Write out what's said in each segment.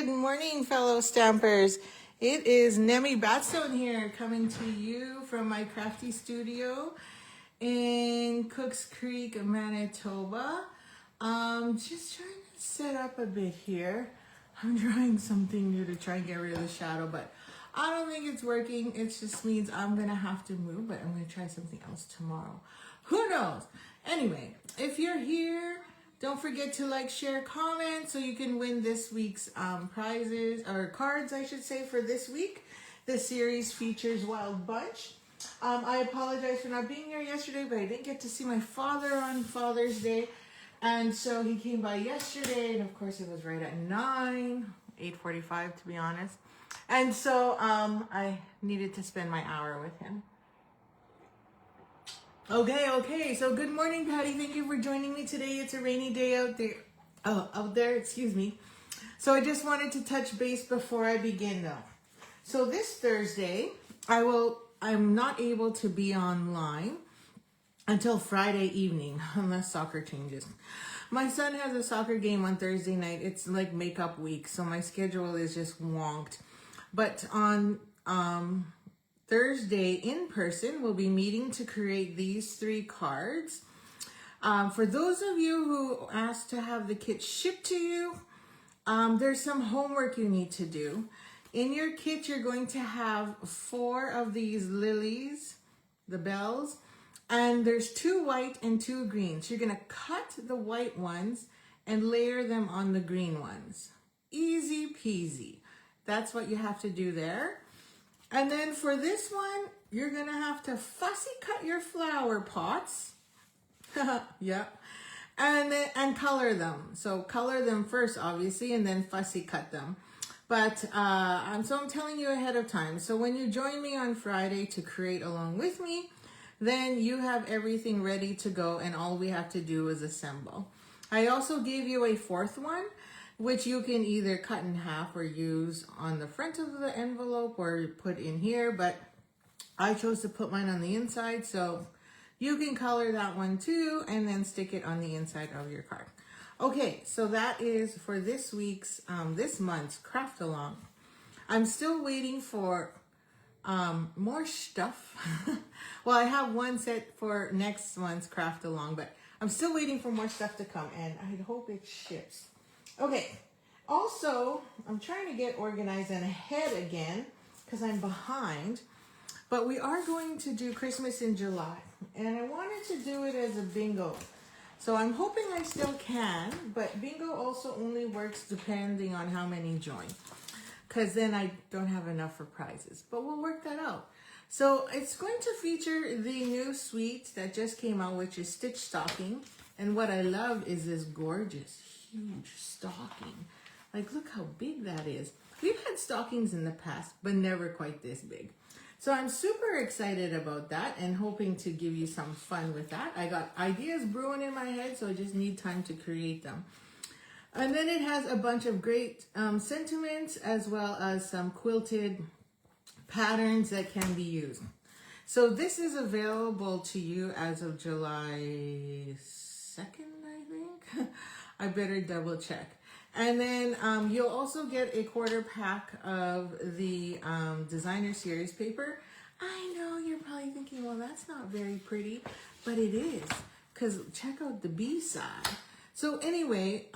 Good morning, fellow stampers. It is Nemi Batstone here, coming to you from my crafty studio in Cooks Creek, Manitoba. Just trying to set up a bit here. I'm trying something new to try and get rid of the shadow, but I don't think it's working. It just means I'm gonna have to move, but I'm gonna try something else tomorrow. Who knows? Anyway, if you're here, don't forget to like, share, comment so you can win this week's prizes, or cards, I should say, for this week. The series features Wild Bunch. I apologize for not being here yesterday, but I didn't get to see my father on Father's Day. And so he came by yesterday, and of course it was right at 8:45 to be honest. And so I needed to spend my hour with him. Okay. So good morning, Patty. Thank you for joining me today. It's a rainy day out there. Excuse me. So I just wanted to touch base before I begin, though. So this Thursday, I'm not able to be online until Friday evening, unless soccer changes. My son has a soccer game on Thursday night. It's like makeup week, so my schedule is just wonked. But on Thursday in person, we'll be meeting to create these 3 cards. For those of you who asked to have the kit shipped to you, there's some homework you need to do. In your kit, you're going to have 4 of these lilies, the bells, and there's 2 white and 2 green. So you're going to cut the white ones and layer them on the green ones. Easy peasy. That's what you have to do there. And then for this one, you're going to have to fussy cut your flower pots. Yep. And color them. So color them first, obviously, and then fussy cut them. But I'm telling you ahead of time. So when you join me on Friday to create along with me, then you have everything ready to go, and all we have to do is assemble. I also gave you a 4th one, which you can either cut in half or use on the front of the envelope or put in here, but I chose to put mine on the inside, so you can color that one too and then stick it on the inside of your card. Okay, so that is for this month's craft along. I'm still waiting for more stuff. Well, I have one set for next month's craft along, but I'm still waiting for more stuff to come, and I hope it ships. Okay, also, I'm trying to get organized and ahead again because I'm behind, but we are going to do Christmas in July, and I wanted to do it as a bingo. So I'm hoping I still can, but bingo also only works depending on how many join, because then I don't have enough for prizes, but we'll work that out. So it's going to feature the new suite that just came out, which is Stitch Stocking, and what I love is this gorgeous huge stocking. Like, look how big that is. We've had stockings in the past, but never quite this big. So I'm super excited about that and hoping to give you some fun with that. I got ideas brewing in my head, so I just need time to create them. And then it has a bunch of great sentiments, as well as some quilted patterns that can be used. So this is available to you as of July 2nd, I think. I better double check. And then you'll also get a 1/4 pack of the designer series paper. I know you're probably thinking, well, that's not very pretty, but it is, because check out the B side. So anyway,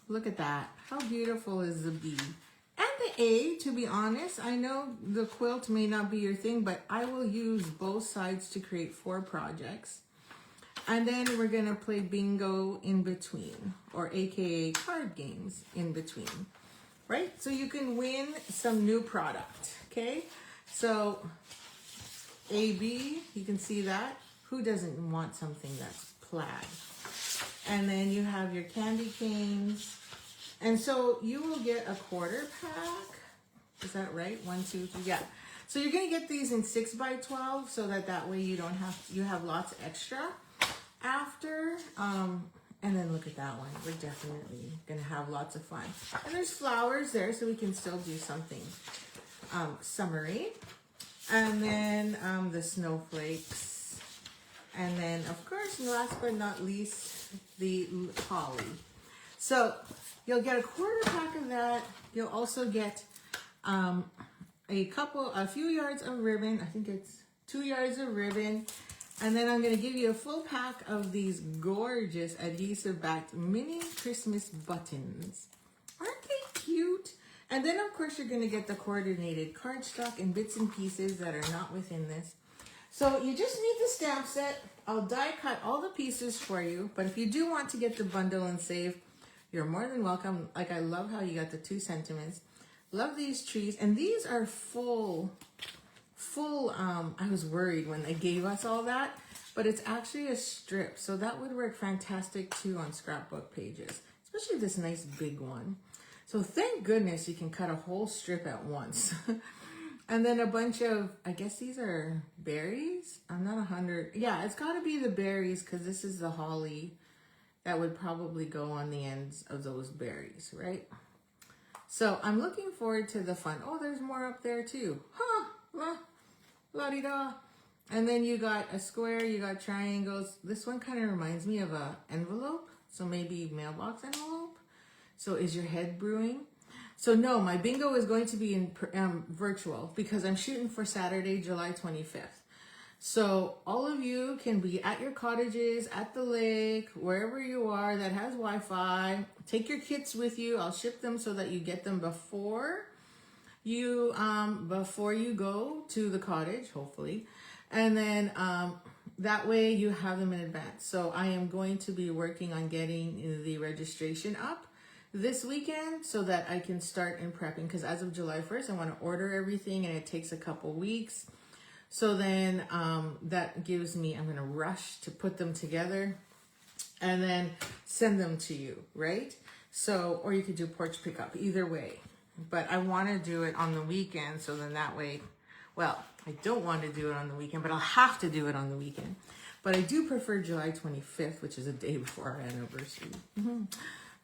look at that. How beautiful is the B? And the A, to be honest. I know the quilt may not be your thing, but I will use both sides to create 4 projects. And then we're going to play bingo in between, or AKA card games in between, right? So you can win some new product, okay? So AB, you can see that. Who doesn't want something that's plaid? And then you have your candy canes. And so you will get a 1/4 pack. Is that right? 1, 2, 3, yeah. So you're going to get these in 6x12 so that way you have lots extra. After, and then look at that one. We're definitely going to have lots of fun. And there's flowers there, so we can still do something summery. And then the snowflakes. And then, of course, last but not least, the holly. So You'll get a quarter pack of that. You'll also get a few yards of ribbon. I think it's 2 yards of ribbon. And then I'm going to give you a full pack of these gorgeous adhesive-backed mini Christmas buttons. Aren't they cute? And then, of course, you're going to get the coordinated cardstock and bits and pieces that are not within this. So you just need the stamp set. I'll die cut all the pieces for you. But if you do want to get the bundle and save, you're more than welcome. Like, I love how you got the 2 sentiments. Love these trees. And these are full, I was worried when they gave us all that. But it's actually a strip. So that would work fantastic, too, on scrapbook pages. Especially this nice big one. So thank goodness you can cut a whole strip at once. And then a bunch of, I guess these are berries. I'm not 100. Yeah, it's got to be the berries because this is the holly that would probably go on the ends of those berries, right? So I'm looking forward to the fun. Oh, there's more up there too. Huh, la-di-da. And then you got a square, you got triangles. This one kind of reminds me of a envelope. So maybe mailbox envelope. So is your head brewing? So no, my bingo is going to be in virtual because I'm shooting for Saturday, July 25th. So all of you can be at your cottages, at the lake, wherever you are that has Wi-Fi. Take your kits with you. I'll ship them so that you get them before you go to the cottage, hopefully. And then that way you have them in advance. So I am going to be working on getting the registration up this weekend so that I can start in prepping because as of July 1st, I want to order everything and it takes a couple weeks. So then that gives me, I'm going to rush to put them together and then send them to you, right? So, or you could do porch pickup, either way. But I want to do it on the weekend so then that way, well, I don't want to do it on the weekend, but I'll have to do it on the weekend. But I do prefer July 25th, which is a day before our anniversary.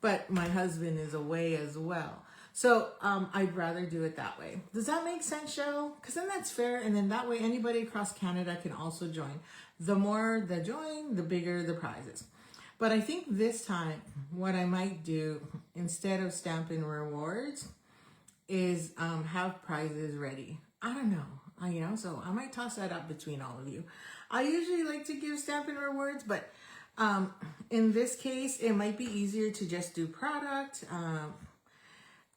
But my husband is away as well. So I'd rather do it that way. Does that make sense, Cheryl? Because then that's fair. And then that way anybody across Canada can also join. The more the join, the bigger the prizes. But I think this time what I might do instead of Stampin' Rewards is have prizes ready. I don't know. So I might toss that up between all of you. I usually like to give Stampin' Rewards, but in this case, it might be easier to just do product.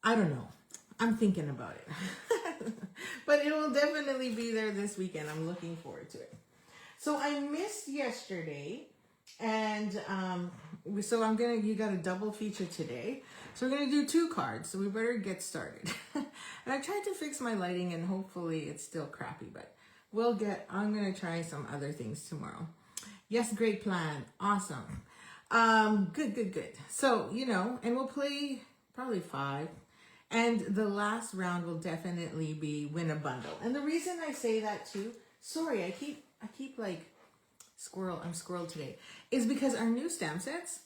I don't know. I'm thinking about it. But it will definitely be there this weekend. I'm looking forward to it. So I missed yesterday. And so you got a double feature today. So we're going to do 2 cards. So we better get started. And I tried to fix my lighting and hopefully it's still crappy. But I'm going to try some other things tomorrow. Yes, great plan. Awesome. Good. So, and we'll play probably 5. And the last round will definitely be win a bundle. And the reason I say that too, sorry, I keep like I'm squirrel today, is because our new stamp sets,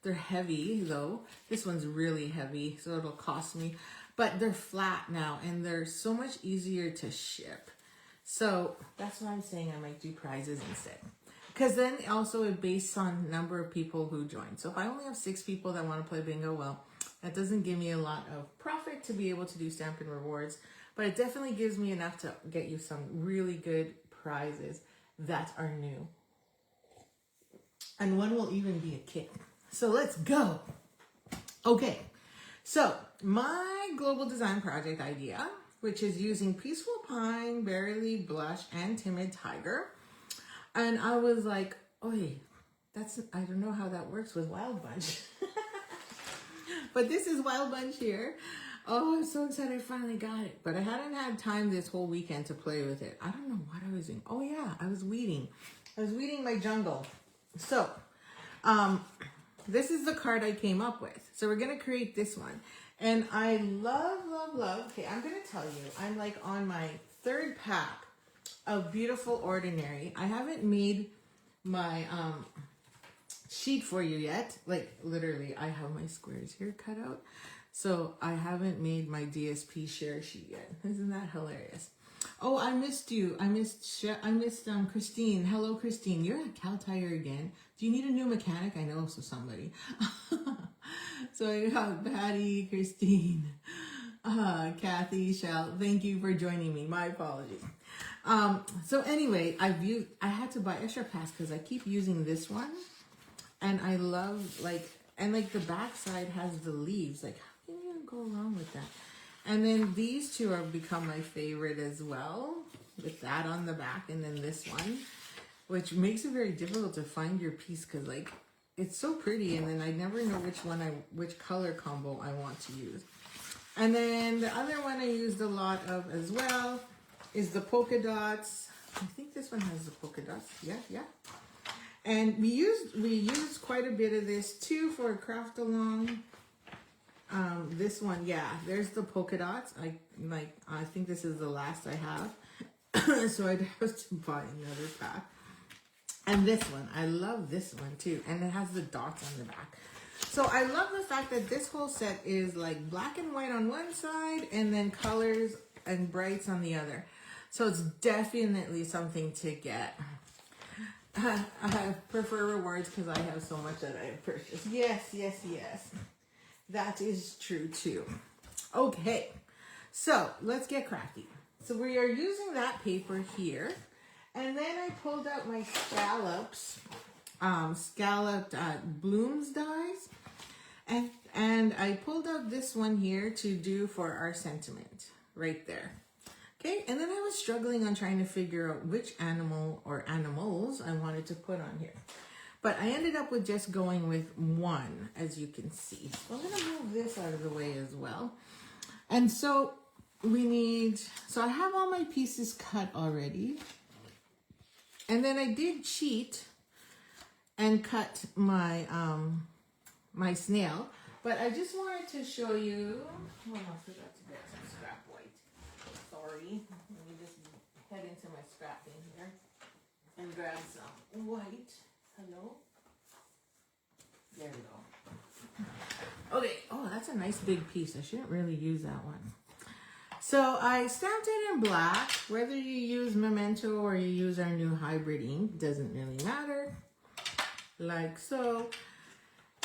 they're heavy though. This one's really heavy, so it'll cost me. But they're flat now and they're so much easier to ship. So that's why I'm saying I might do prizes instead. Because then also it's based on number of people who join. So if I only have 6 people that want to play bingo, well, that doesn't give me a lot of profit to be able to do Stampin' Rewards. But it definitely gives me enough to get you some really good prizes that are new. And one will even be a kit. So let's go. Okay. So my global design project idea, which is using Peaceful Pine, Berry Blush, and Timid Tiger. And I was like, I don't know how that works with Wild Bunch. But this is Wild Bunch here. Oh, I'm so excited I finally got it. But I hadn't had time this whole weekend to play with it. I don't know what I was doing. Oh yeah, I was weeding. I was weeding my jungle. So, this is the card I came up with. So we're going to create this one. And I love, okay, I'm going to tell you, I'm like on my 3rd pack of Beautiful Ordinary. I haven't made my sheet for you yet. Like literally, I have my squares here cut out. So I haven't made my DSP share sheet yet. Isn't that hilarious? Oh, I missed you. I missed Christine. Hello, Christine. You're at Cal Tire again. Do you need a new mechanic? I know somebody. So I have Patty, Christine, Kathy, Shell. Thank you for joining me. My apologies. So anyway, I had to buy extra pass because I keep using this one, and I love like the back side has the leaves. Like, how can you go wrong with that? And then these two have become my favorite as well, with that on the back and then this one, which makes it very difficult to find your piece because like it's so pretty, and then I never know which color combo I want to use. And then the other one I used a lot of as well is the polka dots. I think this one has the polka dots. Yeah. And we used quite a bit of this too for a craft along. This one, yeah, there's the polka dots. I think this is the last I have. So I'd have to buy another pack. And this one, I love this one too. And it has the dots on the back. So I love the fact that this whole set is like black and white on one side and then colors and brights on the other. So it's definitely something to get. I prefer rewards because I have so much that I have purchased. Yes. That is true too. Okay, so let's get crafty. So we are using that paper here. And then I pulled out my scalloped blooms dies. And I pulled out this one here to do for our sentiment right there. Okay, and then I was struggling on trying to figure out which animal or animals I wanted to put on here. But I ended up with just going with one, as you can see. So I'm gonna move this out of the way as well. And so I have all my pieces cut already. And then I did cheat and cut my my snail, but I just wanted to show you. Oh, I forgot to get some scrap white. Sorry. Let me just head into my scrap bin here and grab some white. Hello. There we go. Okay. Oh, that's a nice big piece. I shouldn't really use that one. So I stamped it in black. Whether you use Memento or you use our new hybrid ink, doesn't really matter. Like so.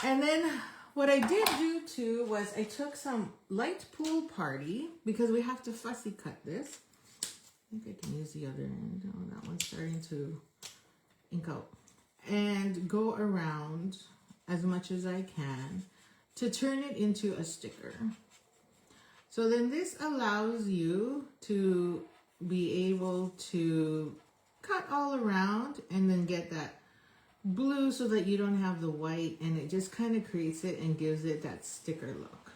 And then what I did do too was I took some light pool party because we have to fussy cut this. I think I can use the other end. Oh, that one's starting to ink out. And go around as much as I can to turn it into a sticker. So then this allows you to be able to cut all around and then get that blue so that you don't have the white, and it just kind of creates it and gives it that sticker look.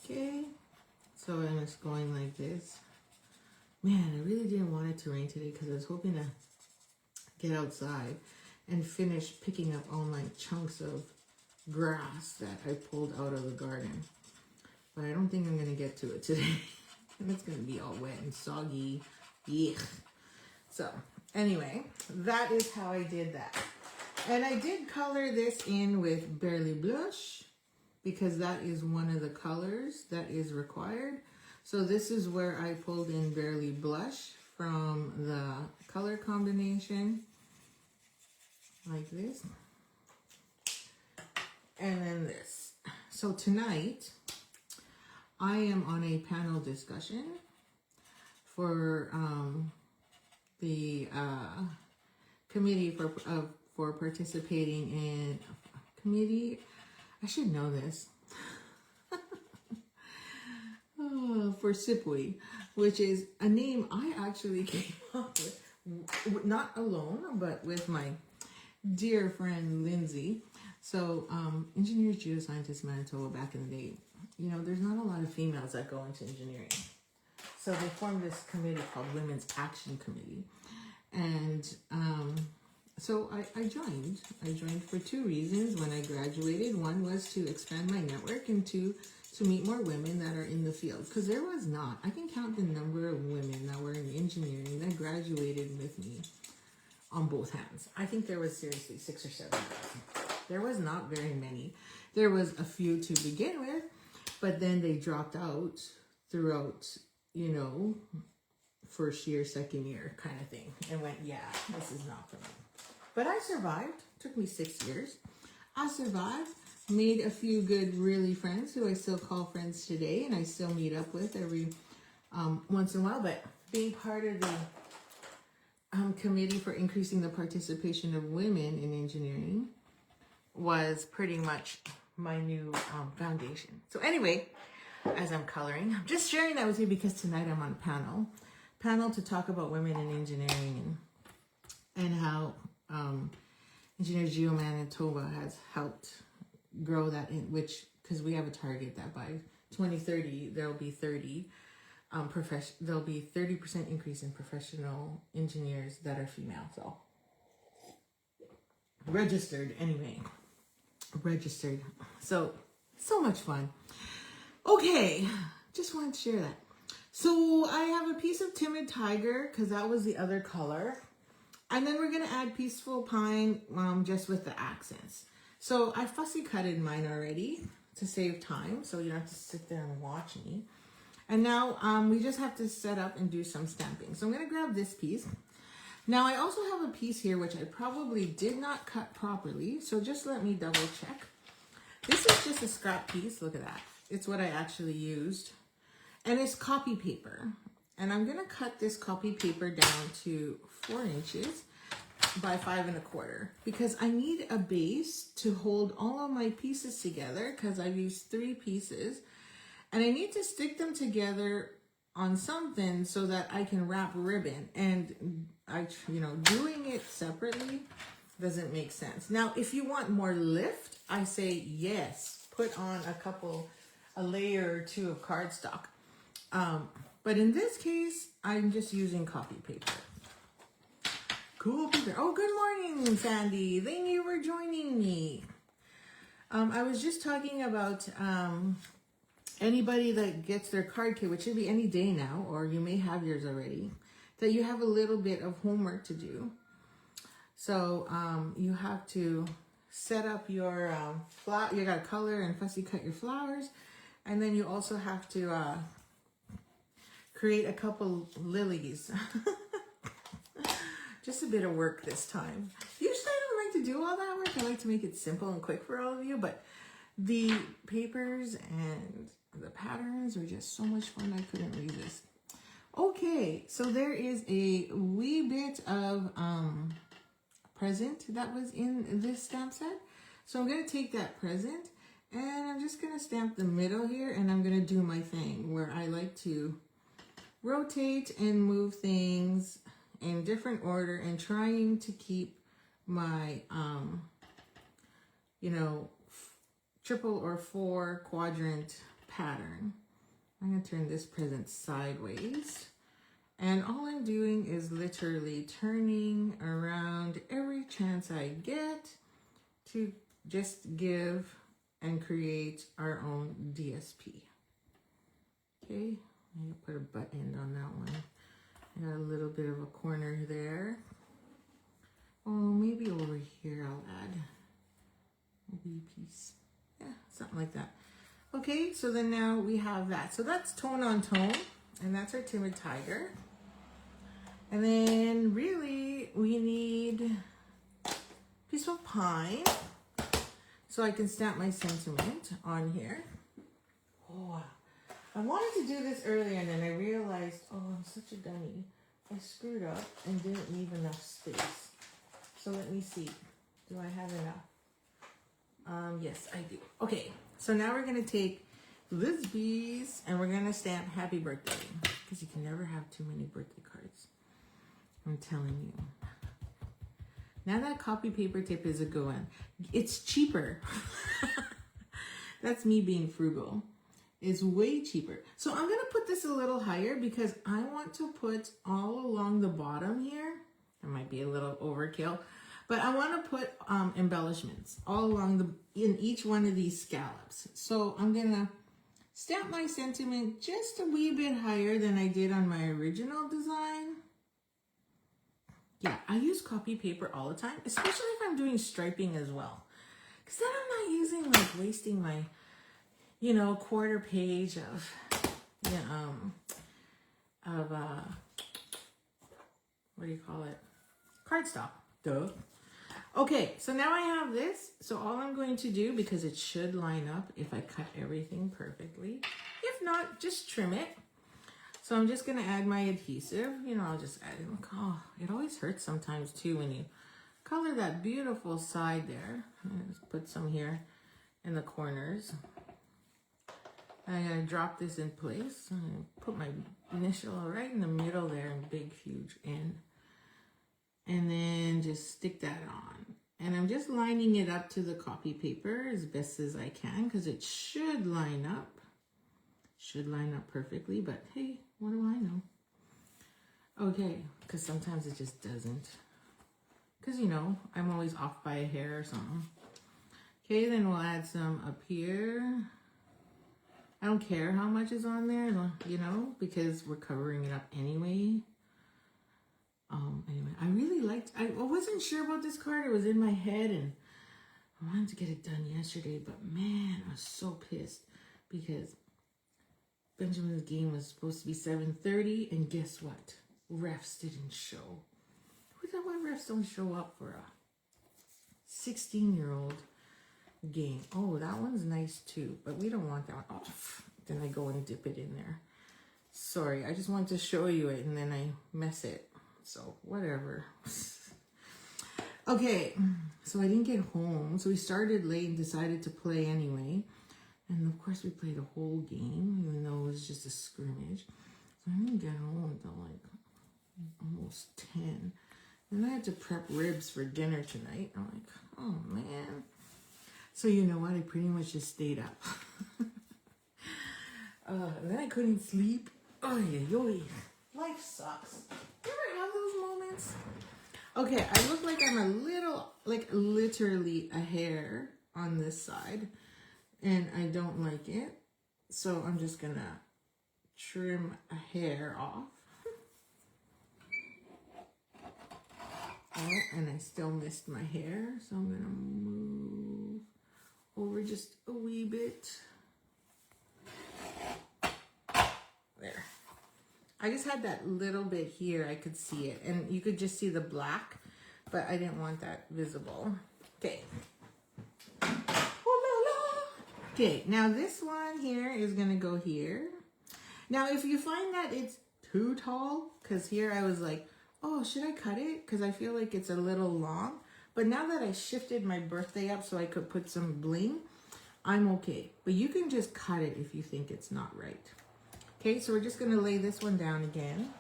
Okay, so I'm just going like this. Man, I really didn't want it to rain today because I was hoping to get outside and finish picking up all my chunks of grass that I pulled out of the garden. But I don't think I'm going to get to it today. And it's going to be all wet and soggy. Yuck. So anyway, that is how I did that. And I did color this in with Barely Blush because that is one of the colors that is required. So this is where I pulled in Barely Blush from the color combination. Like this. And then this. So tonight, I am on a panel discussion for the committee for participating in committee. I should know this. For SIPWI, which is a name I actually came up with, not alone, but with my dear friend Lindsay. So Engineers Geoscientists Manitoba back in the day, you know, there's not a lot of females that go into engineering. So they formed this committee called Women's Action Committee. And so I joined. I joined for two reasons when I graduated. One was to expand my network, and two, to meet more women that are in the field. Because there was not. I can count the number of women that were in engineering that graduated with me on both hands. I think there was seriously 6 or 7 dozen. There was not very many. There was a few to begin with, but then they dropped out throughout, you know, first year, second year kind of thing, and went, yeah, this is not for me. But I survived. It took me 6 years. I survived. made a few good, really friends who I still call friends today, and I still meet up with every once in a while. But being part of the committee for increasing the participation of women in engineering was pretty much my new foundation. So anyway, as I'm coloring, I'm just sharing that with you because tonight I'm on a panel to talk about women in engineering and how Engineers Geo Manitoba has helped grow that in, which, because we have a target that by 2030 there'll be 30% increase in professional engineers that are female. So registered anyway. Registered. So much fun. Okay, just wanted to share that. So I have a piece of Timid Tiger because that was the other color. And then we're going to add Peaceful Pine just with the accents. So I fussy cutted mine already to save time, so you don't have to sit there and watch me. And now we just have to set up and do some stamping. So I'm going to grab this piece. Now I also have a piece here which I probably did not cut properly, so just let me double check. This is just a scrap piece. Look at that. It's what I actually used. And it's copy paper. And I'm going to cut this copy paper down to 4 inches by 5 1/4 because I need a base to hold all of my pieces together because I've used 3 pieces. And I need to stick them together on something so that I can wrap ribbon. And doing it separately doesn't make sense. Now, if you want more lift, I say yes, put on a layer or 2 of cardstock. But in this case, I'm just using copy paper. Cool paper. Oh, good morning, Sandy. Thank you for joining me. I was just talking about anybody that gets their card kit, which should be any day now, or you may have yours already, that you have a little bit of homework to do. So you have to set up your flower. You got to color and fussy cut your flowers, and then you also have to create a couple lilies. Just a bit of work this time. Usually I don't like to do all that work. I like to make it simple and quick for all of you, but the papers and the patterns are just so much fun. I couldn't resist. Okay, so there is a wee bit of present that was in this stamp set. So I'm going to take that present and I'm just going to stamp the middle here, and I'm going to do my thing where I like to rotate and move things in different order and trying to keep my, triple or 4 quadrant pattern. I'm going to turn this present sideways. And all I'm doing is literally turning around every chance I get to just give and create our own DSP. Okay, I'm going to put a butt end on that one. I got a little bit of a corner there. Oh, maybe over here I'll add a wee piece. Yeah, something like that. Okay, so then now we have that. So that's tone on tone, and that's our Timid Tiger. And then really we need Peaceful Pine, so I can stamp my sentiment on here. Oh, I wanted to do this earlier, and then I realized, oh, I'm such a dummy. I screwed up and didn't leave enough space. So let me see. Do I have enough? Yes, I do. Okay, so now we're going to take Lisby's and we're going to stamp Happy Birthday, because you can never have too many birthday cards. I'm telling you. Now that copy paper tip is a good one. It's cheaper. That's me being frugal. It's way cheaper. So I'm going to put this a little higher because I want to put all along the bottom here. It might be a little overkill, but I want to put embellishments all along in each one of these scallops. So I'm going to stamp my sentiment just a wee bit higher than I did on my original design. Yeah, I use copy paper all the time, especially if I'm doing striping as well. Because then I'm not wasting my, quarter page of, what do you call it? Cardstock. Duh. Okay, so now I have this. So all I'm going to do, because it should line up if I cut everything perfectly. If not, just trim it. So I'm just gonna add my adhesive. You know, I'll just add it. Look, oh, it always hurts sometimes too when you color that beautiful side there. Just put some here in the corners. I'm gonna drop this in place. I'm gonna put my initial right in the middle there and big, huge N. And then just stick that on. And I'm just lining it up to the copy paper as best as I can because it should line up. Should line up perfectly, but hey, what do I know? Okay, because sometimes it just doesn't. Because, you know, I'm always off by a hair or something. Okay, then we'll add some up here. I don't care how much is on there, you know, because we're covering it up anyway. Anyway, I really liked, I wasn't sure about this card. It was in my head and I wanted to get it done yesterday, but man, I was so pissed because Benjamin's game was supposed to be 7:30 and guess what? Refs didn't show. Why refs don't show up for a 16-year-old game? Oh, that one's nice too, but we don't want that one. Oh, then I go and dip it in there. Sorry, I just wanted to show you it and then I mess it. So whatever. Okay, so I didn't get home. So we started late and decided to play anyway. And of course we played a whole game, even though it was just a scrimmage. So I didn't get home until like almost 10. Then I had to prep ribs for dinner tonight. I'm like, oh man. So you know what? I pretty much just stayed up. And then I couldn't sleep. Oh yeah, life sucks. You ever have those moments? Okay, I look like I'm a little, like literally a hair on this side. And I don't like it. So I'm just gonna trim a hair off. Oh, and I still missed my hair. So I'm gonna move over just a wee bit. There. I just had that little bit here. I could see it. And you could just see the black. But I didn't want that visible. Okay. Okay, now this one here is going to go here. Now, if you find that it's too tall, because here I was like, oh, should I cut it? Because I feel like it's a little long. But now that I shifted my birthday up so I could put some bling, I'm okay. But you can just cut it if you think it's not right. Okay, so we're just going to lay this one down again.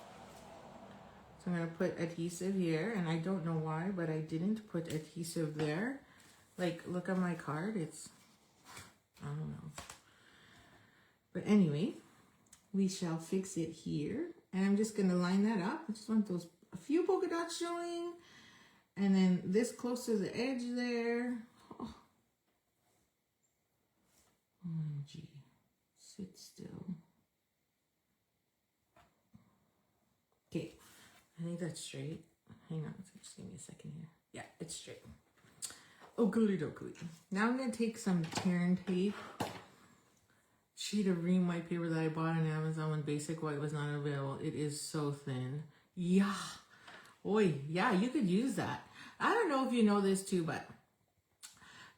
So I'm going to put adhesive here. And I don't know why, but I didn't put adhesive there. Like, look at my card. It's... I don't know. But anyway, we shall fix it here. And I'm just going to line that up. I just want those, a few polka dots showing. And then this close to the edge there. Oh. OMG. Sit still. Okay. I think that's straight. Hang on. Just give me a second here. Yeah, it's straight. Oakley dokley. Now I'm going to take some tear tape, sheet of ream white paper that I bought on Amazon when basic white was not available. It is so thin. Yeah. Oi, yeah, you could use that. I don't know if you know this too, but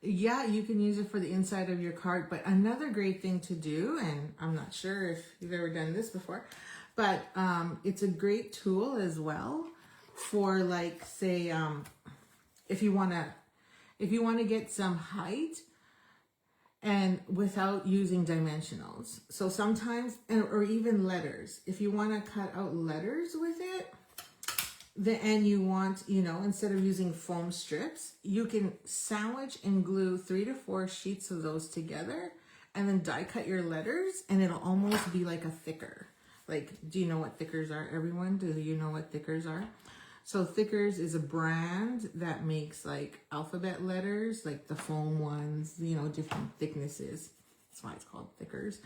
yeah, you can use it for the inside of your card. But another great thing to do, and I'm not sure if you've ever done this before, but it's a great tool as well for like, say, if you want to get some height and without using dimensionals. So sometimes, or even letters, if you want to cut out letters with it, and you want, you know, instead of using foam strips, you can sandwich and glue 3 to 4 sheets of those together and then die cut your letters and it'll almost be like a thicker. Like, do you know what thickers are, everyone? Do you know what thickers are? So Thickers is a brand that makes like alphabet letters, like the foam ones, you know, different thicknesses. That's why it's called Thickers.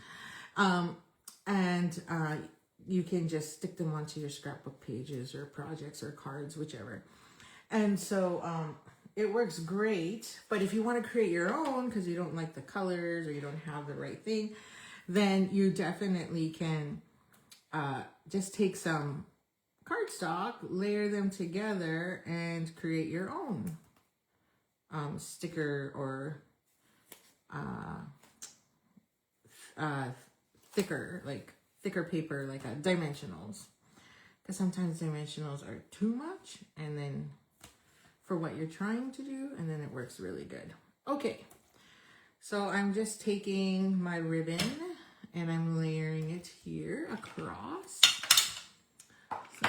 You can just stick them onto your scrapbook pages or projects or cards, whichever. And so it works great. But if you want to create your own because you don't like the colors or you don't have the right thing, then you definitely can just take some cardstock, layer them together, and create your own. sticker or thicker paper, like dimensionals. Because sometimes dimensionals are too much, and then for what you're trying to do, and then it works really good. Okay, so I'm just taking my ribbon and I'm layering it here across. So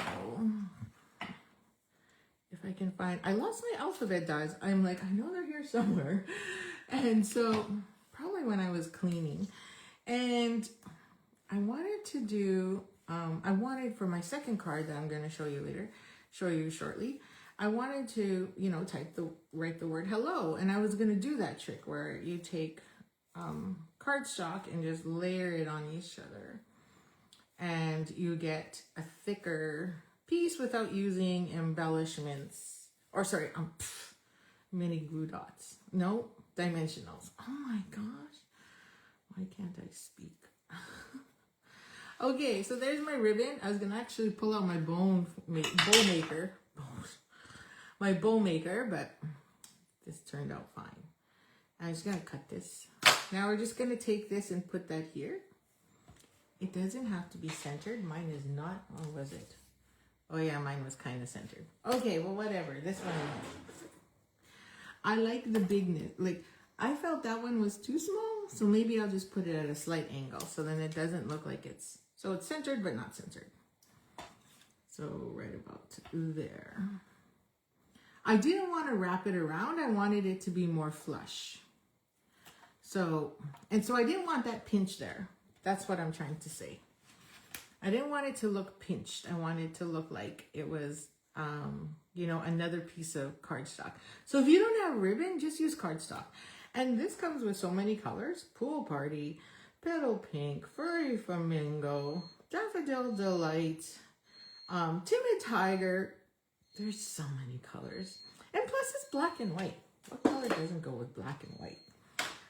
if I can find, I lost my alphabet dies. I'm like, I know they're here somewhere. And so probably when I was cleaning, and I wanted to do, I wanted for my second card that I'm going to show you shortly, I wanted to, you know, write the word hello. And I was going to do that trick where you take cardstock and just layer it on each other. And you get a thicker piece without using embellishments. Or sorry, mini glue dots. No, dimensionals. Oh my gosh. Why can't I speak? Okay, so there's my ribbon. I was going to actually pull out my bow maker, but this turned out fine. I'm just going to cut this. Now we're just going to take this and put that here. It doesn't have to be centered. Mine is not, or was it? Oh yeah, mine was kind of centered. Okay, well whatever, this one. I like the bigness. Like, I felt that one was too small, so maybe I'll just put it at a slight angle so then it doesn't look like it's, so it's centered but not centered. So right about there. I didn't want to wrap it around. I wanted it to be more flush. So I didn't want that pinch there. That's what I'm trying to say. I didn't want it to look pinched. I wanted it to look like it was, you know, another piece of cardstock. So if you don't have ribbon, just use cardstock. And this comes with so many colors. Pool Party, Petal Pink, Furry Flamingo, Daffodil Delight, Timid Tiger. There's so many colors. And plus it's black and white. What color doesn't go with black and white?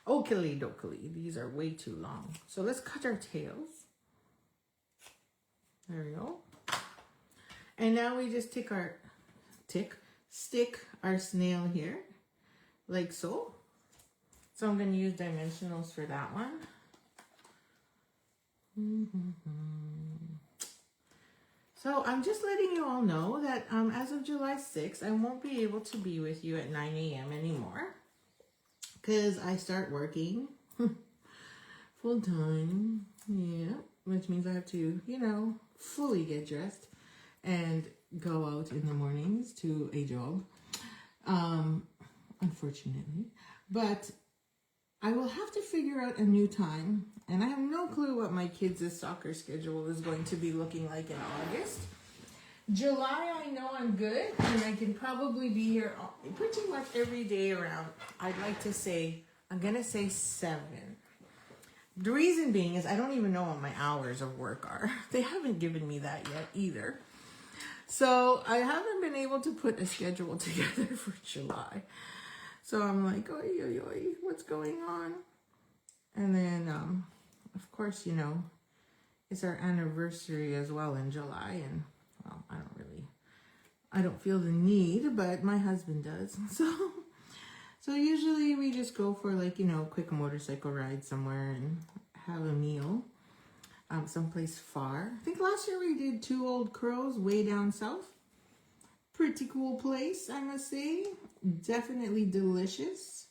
Oakley dokley. These are way too long. So let's cut our tails. There we go. And now we just stick our snail here, like so. So I'm going to use dimensionals for that one. So I'm just letting you all know that as of July 6th, I won't be able to be with you at 9 a.m. anymore. Because I start working full time, yeah, which means I have to, you know, fully get dressed and go out in the mornings to a job, unfortunately. But I will have to figure out a new time, and I have no clue what my kids' soccer schedule is going to be looking like in August. July, I know I'm good, and I can probably be here pretty much every day around, I'd like to say, I'm going to say 7. The reason being is I don't even know what my hours of work are. They haven't given me that yet either. So I haven't been able to put a schedule together for July. So I'm like, oi, oi, oi, what's going on? And then, of course, you know, it's our anniversary as well in July, and well, I don't feel the need, but my husband does. So usually we just go for, like, you know, quick motorcycle ride somewhere and have a meal someplace far. I think last year we did 2 Old Crows way down south. Pretty cool place, I must say. Definitely delicious.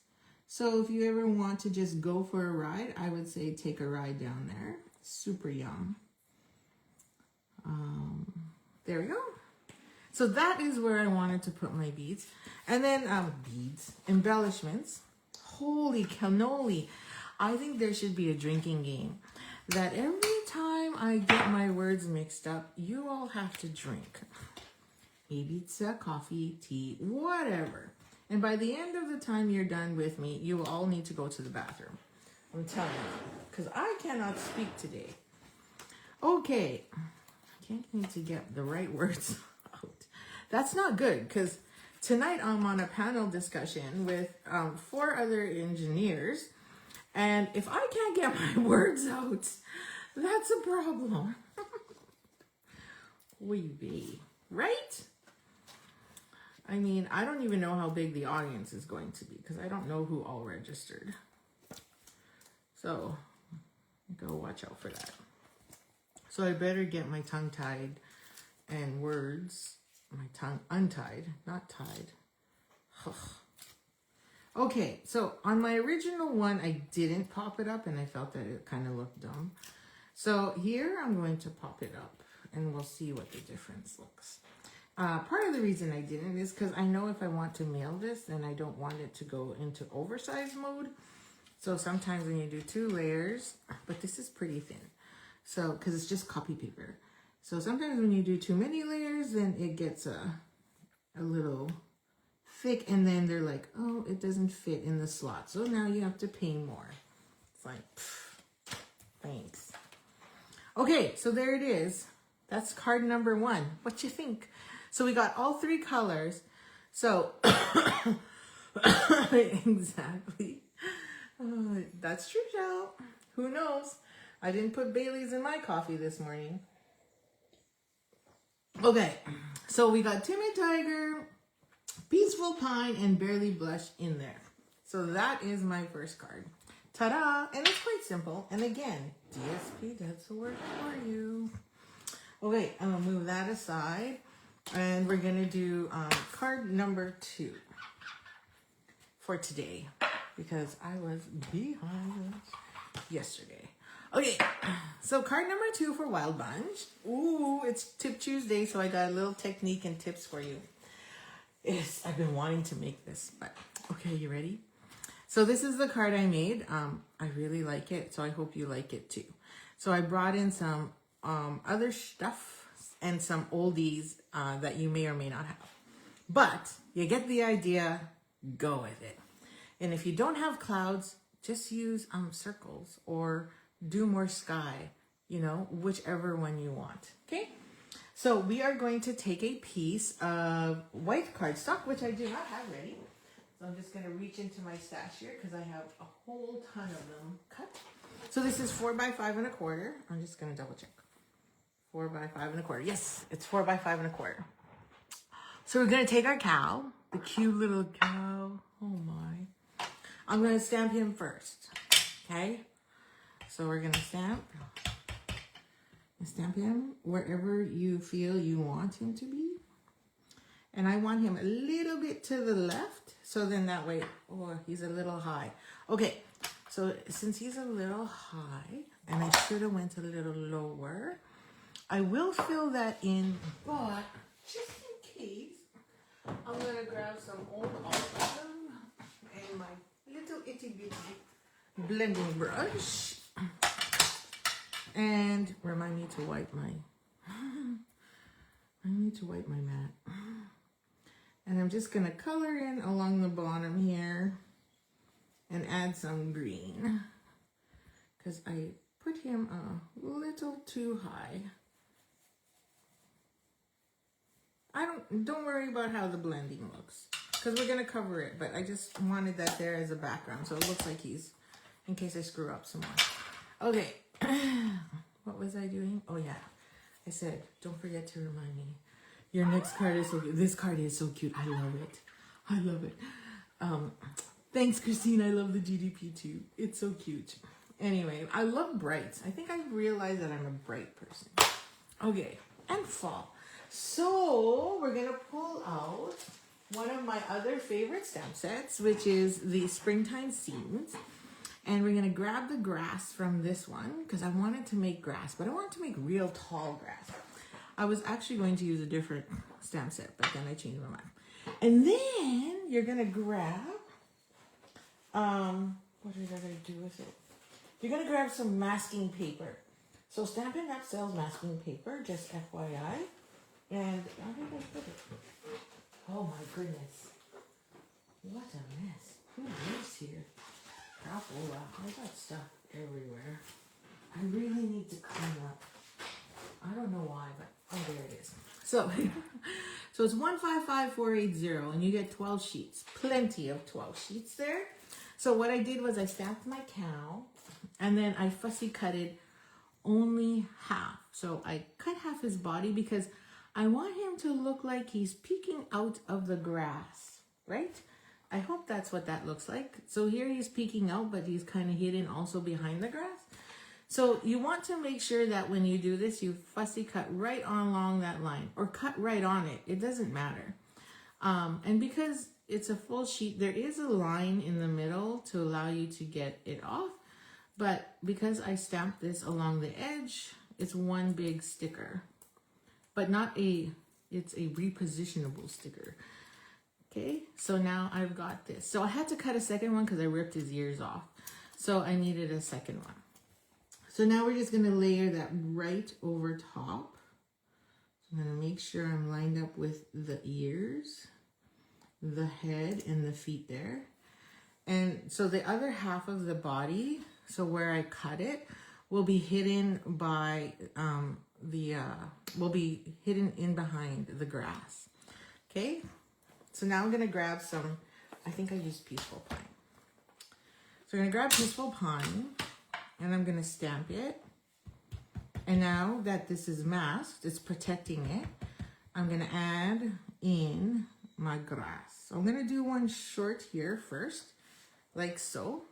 So if you ever want to just go for a ride, I would say take a ride down there. Super yum. There we go. So that is where I wanted to put my beads. And then embellishments. Holy cannoli. I think there should be a drinking game. That every time I get my words mixed up, you all have to drink. Maybe it's coffee, tea, whatever. And by the end of the time you're done with me, you will all need to go to the bathroom. I'm telling you. Because I cannot speak today. Okay. I can't need to get the right words out. That's not good, because tonight I'm on a panel discussion with 4 other engineers, and if I can't get my words out, that's a problem. We be right? I mean, I don't even know how big the audience is going to be because I don't know who all registered. So go watch out for that. So I better get my tongue tied and words, my tongue untied, not tied. Okay, so on my original one, I didn't pop it up and I felt that it kind of looked dumb. So here I'm going to pop it up and we'll see what the difference looks. Part of the reason I didn't is because I know if I want to mail this, then I don't want it to go into oversized mode. So sometimes when you do 2 layers, but this is pretty thin. So, because it's just copy paper. So sometimes when you do too many layers, then it gets a little thick and then they're like, oh, it doesn't fit in the slot. So now you have to pay more. It's like, pff, thanks. Okay, so there it is. That's card number 1. What you think? So we got all 3 colors. So exactly. That's true, Joe. Who knows? I didn't put Bailey's in my coffee this morning. Okay, so we got Timid Tiger, Peaceful Pine, and Barely Blush in there. So that is my first card. Ta-da! And it's quite simple. And again, DSP does the work for you. Okay, I'm going to move that aside. And we're going to do card number 2 for today. Because I was behind yesterday. Okay, so card number 2 for Wild Bunch. Ooh, it's Tip Tuesday, so I got a little technique and tips for you. Yes, I've been wanting to make this, but okay, you ready? So this is the card I made. I really like it, so I hope you like it too. So I brought in some other stuff and some oldies that you may or may not have. But you get the idea, go with it. And if you don't have clouds, just use circles or do more sky, you know, whichever one you want, okay? So we are going to take a piece of white cardstock, which I do not have ready. So I'm just gonna reach into my stash here because I have a whole ton of them cut. So this is 4 by 5 1/4. I'm just gonna double check. 4 by 5 1/4. Yes, it's 4 by 5 1/4. So we're gonna take our cow, the cute little cow. Oh my. I'm gonna stamp him first, okay? So we're gonna stamp him wherever you feel you want him to be. And I want him a little bit to the left, so then that way, oh, he's a little high. Okay, so since he's a little high, and I should have went a little lower, I will fill that in, but just in case, I'm gonna grab some old alcohol and my little itty bitty blending brush. And remind me to wipe my mat. And I'm just gonna color in along the bottom here and add some green because I put him a little too high. Don't worry about how the blending looks because we're gonna cover it, but I just wanted that there as a background so it looks like he's, in case I screw up some more. Okay. What was I doing? Oh yeah, I said don't forget to remind me. Your next card is so cute. This card is so cute. I love it. I love it. Thanks, Christine. I love the GDP too. It's so cute. Anyway, I love brights. I think I realized that I'm a bright person. Okay, and fall. So we're gonna pull out one of my other favorite stamp sets, which is the Springtime Scenes. And we're gonna grab the grass from this one because I wanted to make grass, but I wanted to make real tall grass. I was actually going to use a different stamp set, but then I changed my mind. And then you're gonna grab, what are you gonna do with it? You're gonna grab some masking paper. So Stampin' Up! Sells masking paper, just FYI. And how did I put it? Oh my goodness. What a mess. Who lives here? Crapola. I got stuff everywhere. I really need to clean up. I don't know why, but oh, there it is. So, so it's 155480, and you get 12 sheets. Plenty of 12 sheets there. So what I did was I stamped my cow, and then I fussy cutted only half. So I cut half his body because I want him to look like he's peeking out of the grass, right? I hope that's what that looks like. So here he's peeking out, but he's kind of hidden also behind the grass. So you want to make sure that when you do this, you fussy cut right on along that line or cut right on it. It doesn't matter. And because it's a full sheet, there is a line in the middle to allow you to get it off. But because I stamped this along the edge, it's one big sticker, but it's a repositionable sticker. Okay, so now I've got this. So I had to cut a second one because I ripped his ears off. So I needed a second one. So now we're just gonna layer that right over top. So I'm gonna make sure I'm lined up with the ears, the head, and the feet there. And so the other half of the body, so where I cut it, will be hidden by will be hidden in behind the grass. Okay, so now I'm gonna grab some, I think I used Peaceful Pine. So I'm gonna grab Peaceful Pine and I'm gonna stamp it. And now that this is masked, it's protecting it, I'm gonna add in my grass. So I'm gonna do one short here first, like so,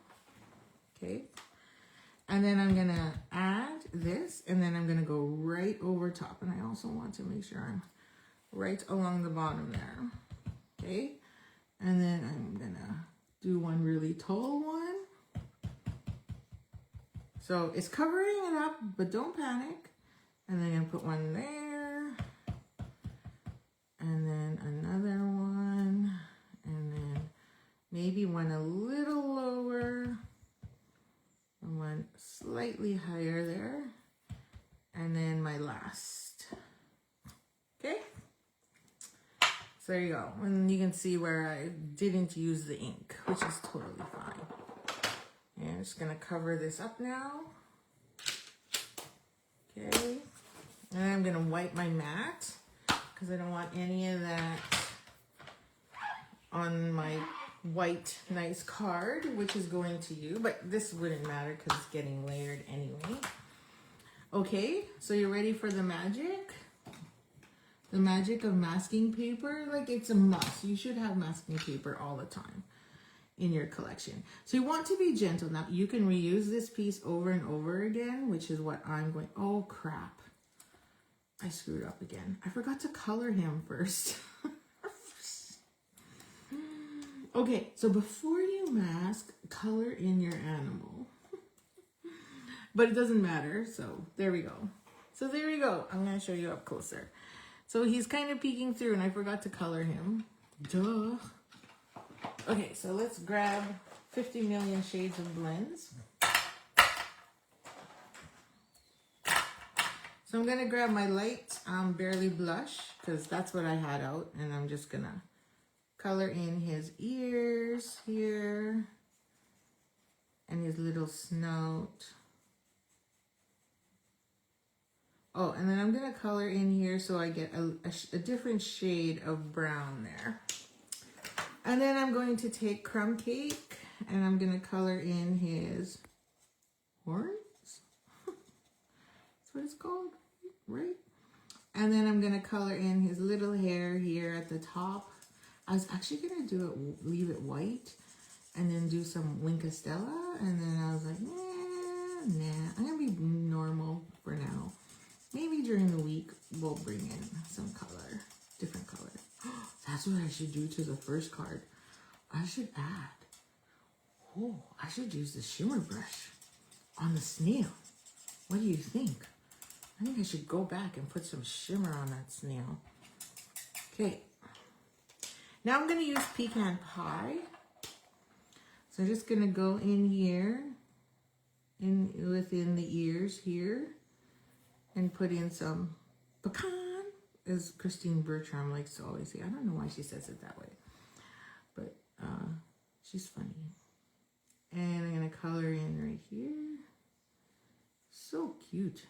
okay? And then I'm gonna add this, and then I'm gonna go right over top. And I also want to make sure I'm right along the bottom there, okay? And then I'm gonna do one really tall one. So it's covering it up, but don't panic. And then I'm gonna put one there, and then another one, and then maybe one a little lower, and one slightly higher there, and then my last. Okay, so there you go. And you can see where I didn't use the ink, which is totally fine. And I'm just gonna cover this up now. Okay, and I'm gonna wipe my mat because I don't want any of that on my white nice card, which is going to you, but this wouldn't matter because it's getting layered anyway. Okay, so you're ready for the magic? The magic of masking paper, like it's a must. You should have masking paper all the time in your collection. So you want to be gentle. Now you can reuse this piece over and over again, which is what I'm going, oh crap. I screwed up again. I forgot to color him first. Okay, so before you mask, color in your animal. But it doesn't matter, so there we go. So there we go. I'm gonna show you up closer. So he's kind of peeking through and I forgot to color him. Duh. Okay, so let's grab 50 million shades of blends. So I'm gonna grab my light Barely Blush, because that's what I had out, and I'm just gonna color in his ears here and his little snout. Oh, and then I'm gonna color in here so I get a different shade of brown there. And then I'm going to take Crumb Cake and I'm gonna color in his horns. That's what it's called, right? And then I'm gonna color in his little hair here at the top. I was actually gonna do it, leave it white, and then do some Winkastella, and then I was like, nah, I'm gonna be normal for now. Maybe during the week we'll bring in some color, different color. That's what I should do to the first card. I should add, oh, I should use the shimmer brush on the snail. What do you think? I think I should go back and put some shimmer on that snail. Okay. Now I'm going to use Pecan Pie. So I'm just going to go in here, within the ears here, and put in some pecan, as Christine Bertram likes to always say. I don't know why she says it that way, but she's funny. And I'm going to color in right here. So cute.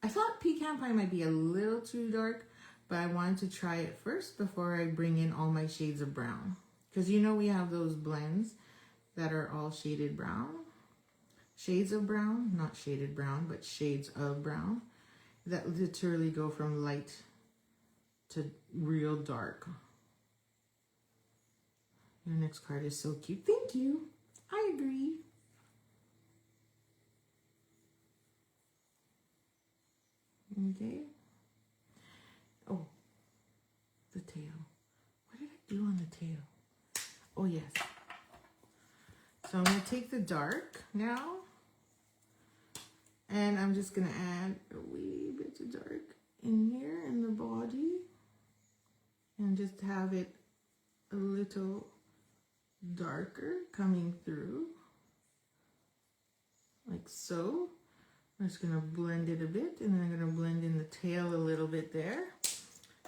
I thought Pecan Pie might be a little too dark, but I wanted to try it first before I bring in all my shades of brown. Because you know we have those blends that are all shaded brown. Shades of brown, not shaded brown, but shades of brown. That literally go from light to real dark. Your next card is so cute. Thank you. I agree. Okay. Oh, the tail. What did I do on the tail? Oh, yes. So I'm going to take the dark now. And I'm just going to add a wee bit of dark in here in the body. And just have it a little darker coming through. Like so. I'm just going to blend it a bit. And then I'm going to blend in the tail a little bit there.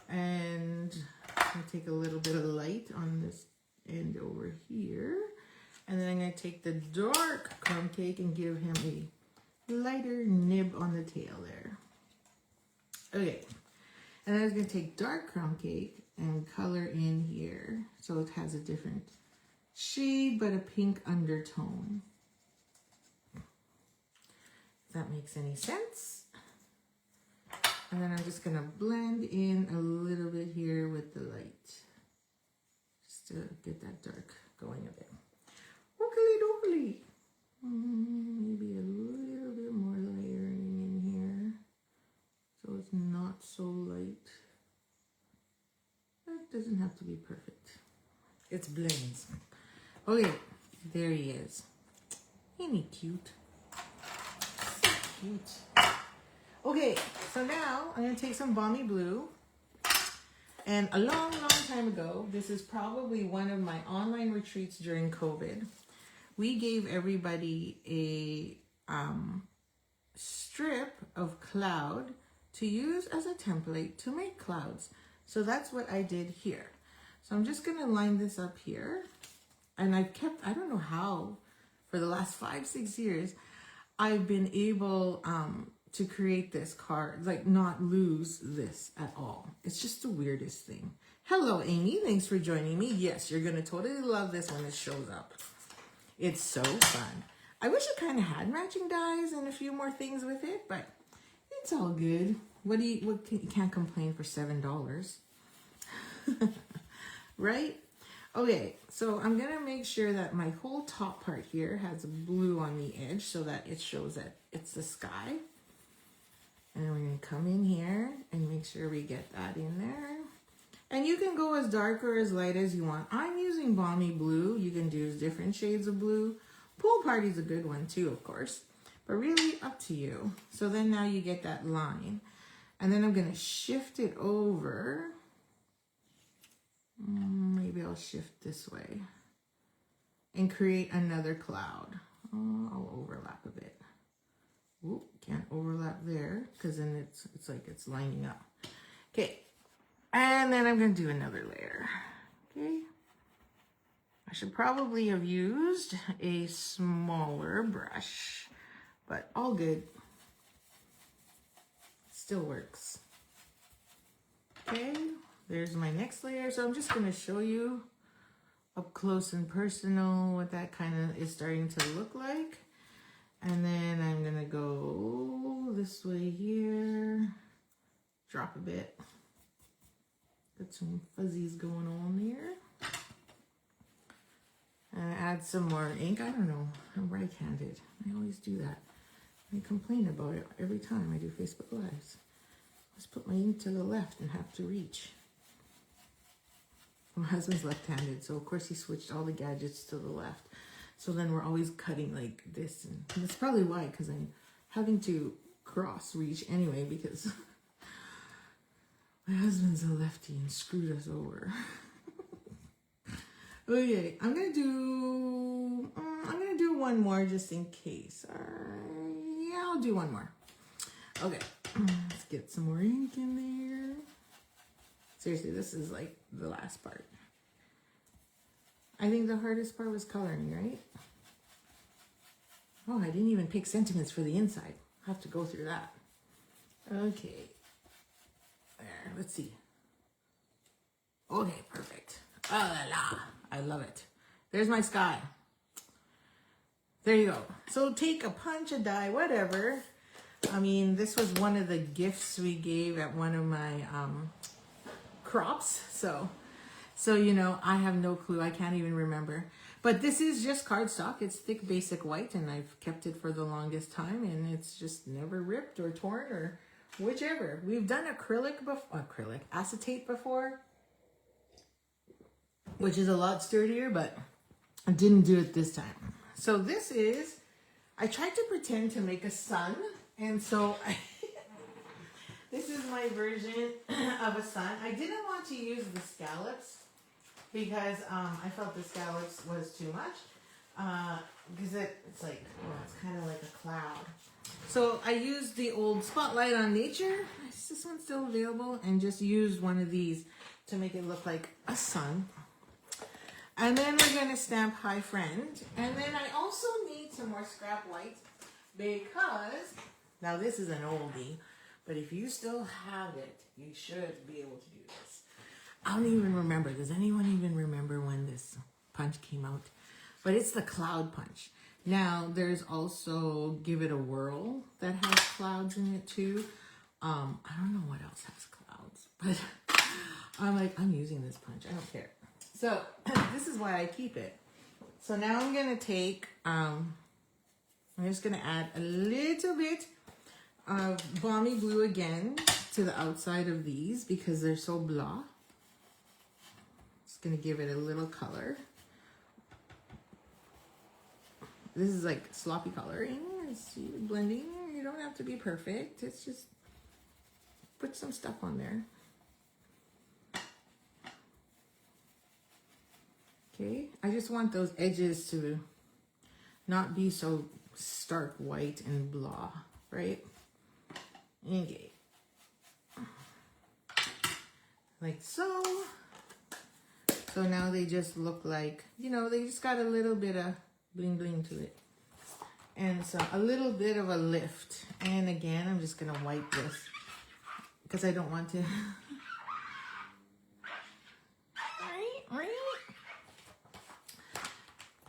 And I'm going to take a little bit of light on this end over here. And then I'm going to take the dark crumb cake and give him a lighter nib on the tail there. Okay. And then I was going to take dark crumb cake and color in here. So it has a different shade, but a pink undertone. If that makes any sense. And then I'm just going to blend in a little bit here with the light. Just to get that dark going a bit. Oogly doogly. Maybe a little bit more layering in here. So it's not so light. That doesn't have to be perfect. It's blends. Okay, there he is. Ain't he cute? So cute. Okay, so now I'm going to take some Balmy Blue. And a long, long time ago, this is probably one of my online retreats during COVID. We gave everybody a strip of cloud to use as a template to make clouds. So that's what I did here. So I'm just going to line this up here. And I've kept, I don't know how, for the last 5-6 years, I've been able to create this card, like not lose this at all. It's just the weirdest thing. Hello, Amy. Thanks for joining me. Yes, you're going to totally love this when it shows up. It's so fun. I wish it kind of had matching dies and a few more things with it, but it's all good. You can't complain for $7. Right? Okay, so I'm going to make sure that my whole top part here has blue on the edge so that it shows that it's the sky. And we're going to come in here and make sure we get that in there. And you can go as dark or as light as you want. I'm using Balmy Blue. You can do different shades of blue. Pool Party's a good one too, of course. But really up to you. So then now you get that line. And then I'm going to shift it over. Maybe I'll shift this way. And create another cloud. I'll overlap a bit. Oop, can't overlap there because then it's like it's lining up. Okay. And then I'm going to do another layer. Okay. I should probably have used a smaller brush, but all good. Still works. Okay. There's my next layer. So I'm just going to show you up close and personal what that kind of is starting to look like. And then I'm going to go this way here. Drop a bit. Got some fuzzies going on there. And add some more ink. I don't know. I'm right-handed. I always do that. I complain about it every time I do Facebook Lives. Just put my ink to the left and have to reach. My husband's left-handed, so of course he switched all the gadgets to the left. So then we're always cutting like this. And that's probably why, because I'm having to cross reach anyway, because my husband's a lefty and screwed us over. Okay, I'm gonna do one more just in case. Yeah, I'll do one more. Okay, let's get some more ink in there. Seriously, this is like the last part. I think the hardest part was coloring, right? Oh, I didn't even pick sentiments for the inside. I'll have to go through that. Okay. There, let's see. Okay, perfect. Oh la la. I love it. There's my sky. There you go. So take a punch, a die, whatever. I mean, this was one of the gifts we gave at one of my crops. So you know, I have no clue. I can't even remember. But this is just cardstock. It's thick basic white, and I've kept it for the longest time, and it's just never ripped or torn or whichever. We've done acetate before, which is a lot sturdier, but I didn't do it this time. So this is, I tried to pretend to make a sun, and so this is my version of a sun. I didn't want to use the scallops because I felt the scallops was too much, because it's like, well, it's kind of like a cloud. So I used the old Spotlight on Nature. Is this one still available? And just used one of these to make it look like a sun. And then we're going to stamp Hi Friend. And then I also need some more scrap white because, now this is an oldie, but if you still have it, you should be able to do this. I don't even remember. Does anyone even remember when this punch came out? But it's the Cloud Punch. Now, there's also Give It a Whirl that has clouds in it too. I don't know what else has clouds, but I'm like, I'm using this punch. I don't care. So this is why I keep it. So now I'm going to take, I'm just going to add a little bit of Balmy Glue again to the outside of these because they're so blah. Just going to give it a little color. This is like sloppy coloring. It's blending. You don't have to be perfect. It's just put some stuff on there. Okay, I just want those edges to not be so stark white and blah, right? Okay. Like so. So now they just look like, you know, they just got a little bit of bling bling to it. And so a little bit of a lift. And again, I'm just gonna wipe this because I don't want to.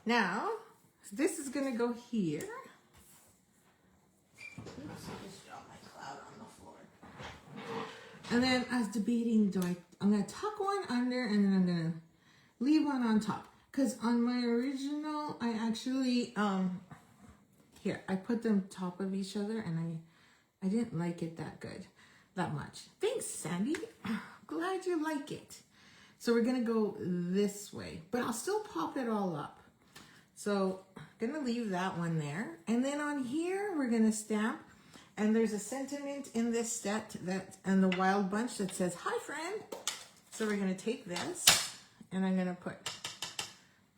Now, this is gonna go here. Oops, I just dropped my cloud on the floor. And then I was debating, I'm gonna tuck one under and then I'm gonna leave one on top. Cause on my original, I actually, here, I put them top of each other and I didn't like it that much. Thanks, Sandy. Glad you like it. So we're gonna go this way, but I'll still pop it all up. So I'm gonna leave that one there. And then on here, we're gonna stamp, and there's a sentiment in this set and the Wild Bunch that says, Hi Friend. So we're gonna take this and I'm gonna put,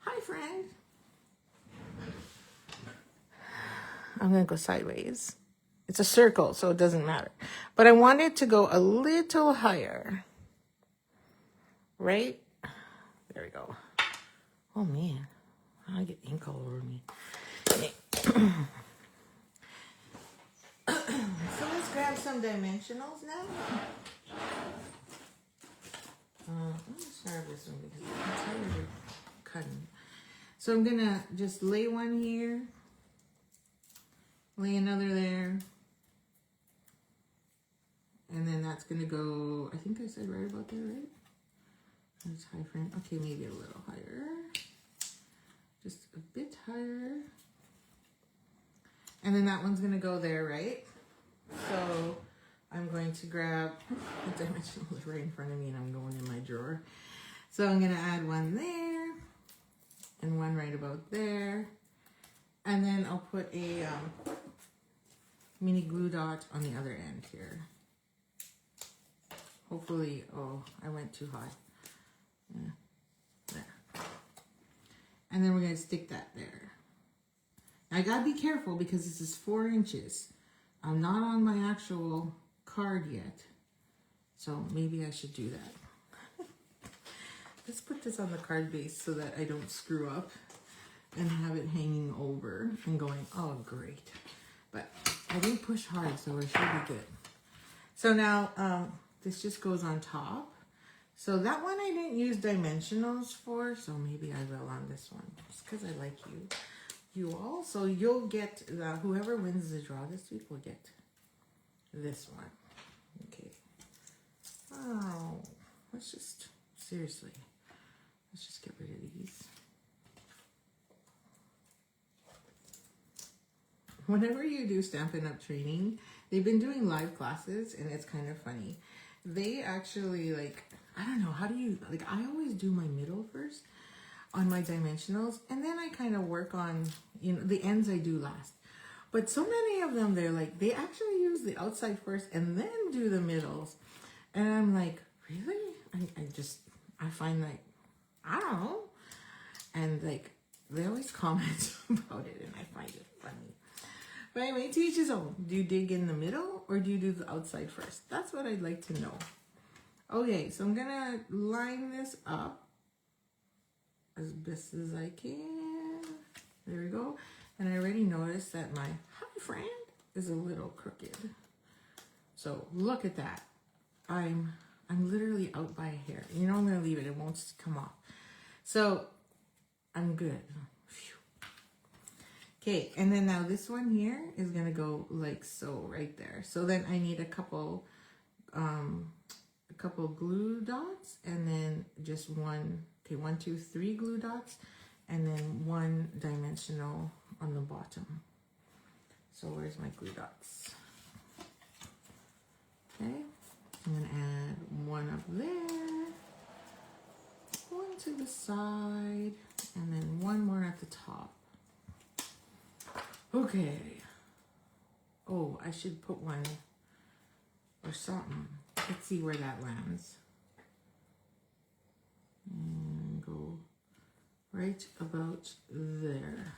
Hi Friend. I'm gonna go sideways. It's a circle, so it doesn't matter. But I want it to go a little higher. Right? There we go. Oh man, I get ink all over me. Okay. So let's grab some dimensionals now. Let me start this one because I'm tired of cutting. So I'm gonna just lay one here, lay another there, and then that's gonna go, I think I said right about there, right? That's Hi Friend. Okay, maybe a little higher. Just a bit higher. And then that one's gonna go there, right? So I'm going to grab the dimensionals right in front of me and I'm going in my drawer. So I'm gonna add one there and one right about there. And then I'll put a mini glue dot on the other end here. Hopefully, oh, I went too high. Yeah, there. And then we're gonna stick that there. Now I gotta be careful because this is 4 inches. I'm not on my actual card yet. So maybe I should do that. Let's put this on the card base so that I don't screw up and have it hanging over and going, oh great. But I didn't push hard, so it should be good. So now this just goes on top. So that one I didn't use dimensionals for, so maybe I will on this one, just because I like you all. So you'll get, whoever wins the draw this week will get this one. Okay. Oh, let's just, seriously, let's just get rid of these. Whenever you do Stampin' Up training, they've been doing live classes and it's kind of funny. They actually like, I don't know, how do you, like I always do my middle first on my dimensionals and then I kind of work on, you know, the ends I do last. But so many of them, they're like, they actually use the outside first and then do the middles. And I'm like, really? I find like, I don't know. And like, they always comment about it and I find it funny. But anyway, to each his own. Do you dig in the middle or do you do the outside first? That's what I'd like to know. Okay, so I'm gonna line this up as best as I can. There we go. And I already noticed that my hi friend is a little crooked. So look at that. I'm literally out by a hair. You know I'm gonna leave it, it won't come off. So I'm good. Okay, and then now this one here is gonna go like so right there. So then I need a couple glue dots and then just one, okay, 1, 2, 3 glue dots and then 1 dimensional on the bottom. So where's my glue dots? Okay, I'm gonna add 1 up there, 1 to the side, and then 1 more at the top. Okay. Oh, I should put 1 or something. Let's see where that lands. And go right about there.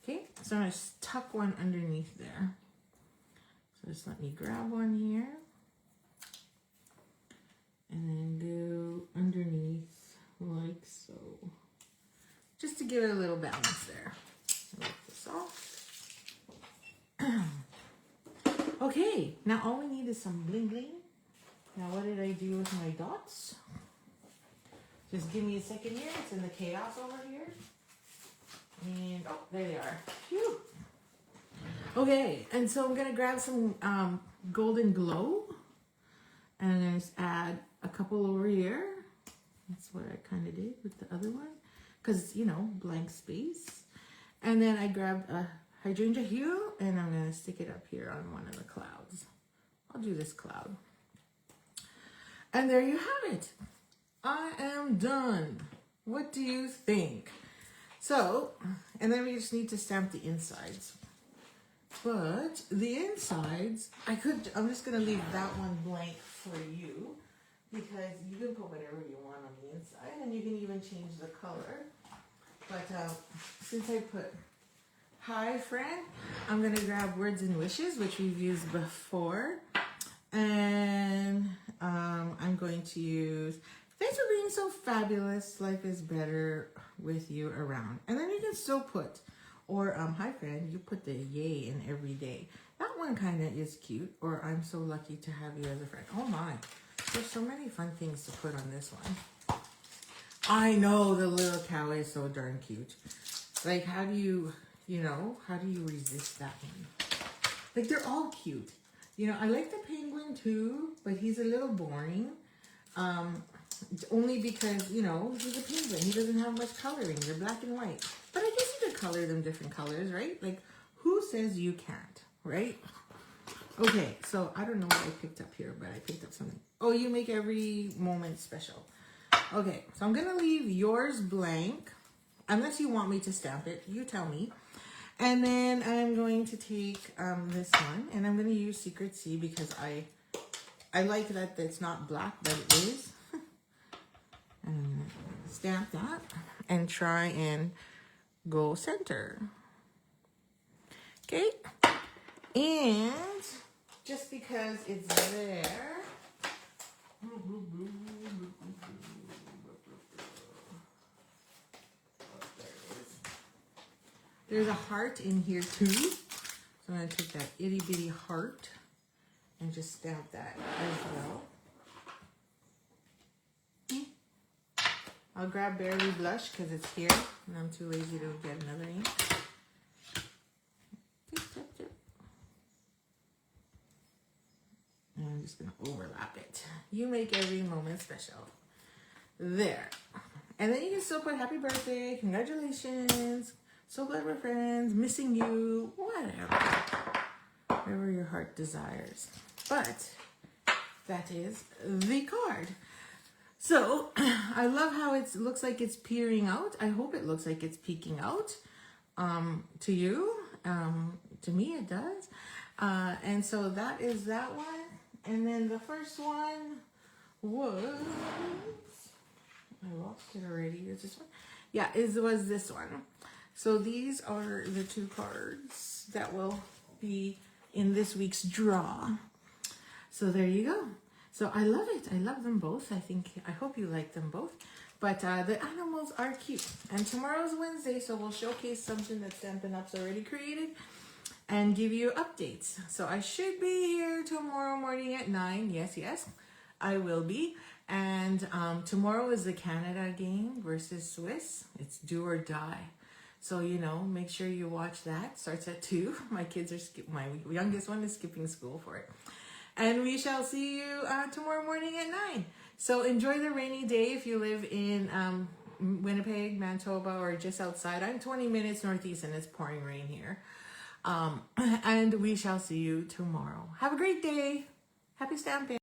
Okay, so I'm going to tuck 1 underneath there. So just let me grab 1 here. And then go underneath like so. Just to give it a little balance there. Lift this off. Okay, now all we need is some bling bling. Now what did I do with my dots? Just give me a second here. It's in the chaos over here. And oh, there they are. Phew. Okay, and so I'm gonna grab some golden glow. And I'm gonna just add a couple over here. That's what I kind of did with the other one. Because, you know, blank space. And then I grabbed a hydrangea hue and I'm going to stick it up here on one of the clouds. I'll do this cloud. And there you have it. I am done. What do you think? So, and then we just need to stamp the insides. But the insides, I'm just going to leave that one blank for you. Because you can put whatever you want on the inside and you can even change the color. But since I put hi friend, I'm going to grab words and wishes, which we've used before. And I'm going to use thanks for being so fabulous. Life is better with you around. And then you can still put, or hi friend, you put the yay in every day. That one kind of is cute. Or I'm so lucky to have you as a friend. Oh my. There's so many fun things to put on this one. I know the little cow is so darn cute. Like, how do you resist that one? Like, they're all cute. You know, I like the penguin too, but he's a little boring. Only because, you know, he's a penguin. He doesn't have much coloring. They're black and white. But I guess you could color them different colors, right? Like, who says you can't, right? Okay, so I don't know what I picked up here, but I picked up something. Oh, you make every moment special. Okay, so I'm going to leave yours blank. Unless you want me to stamp it, you tell me. And then I'm going to take this one, and I'm going to use Secret C because I like that it's not black, but it is. And I'm going to stamp that and try and go center. Okay, and just because it's there, there's a heart in here too. So I'm going to take that itty bitty heart and just stamp that as well. I'll grab Barely Blush because it's here and I'm too lazy to get another ink. just gonna overlap it. You make every moment special. There. And then you can still put happy birthday, congratulations, so glad we're friends, missing you, whatever. Whatever your heart desires. But that is the card. So I love how it looks like it's peering out. I hope it looks like it's peeking out to you. To me it does. And so that is that one. And then the first one was, I lost it already. Is this one? Yeah, was this one. So these are the two cards that will be in this week's draw. So there you go. So I love it. I love them both. I hope you like them both. But the animals are cute. And tomorrow's Wednesday, so we'll showcase something that Stampin' Up's already created and give you updates. So I should be here tomorrow morning at 9. Yes, I will be. And tomorrow is the Canada game versus Swiss. It's do or die. So, make sure you watch that. Starts at 2. My youngest one is skipping school for it. And we shall see you tomorrow morning at 9. So enjoy the rainy day if you live in Winnipeg, Manitoba, or just outside. I'm 20 minutes northeast and it's pouring rain here. And we shall see you tomorrow. Have a great day. Happy stamping.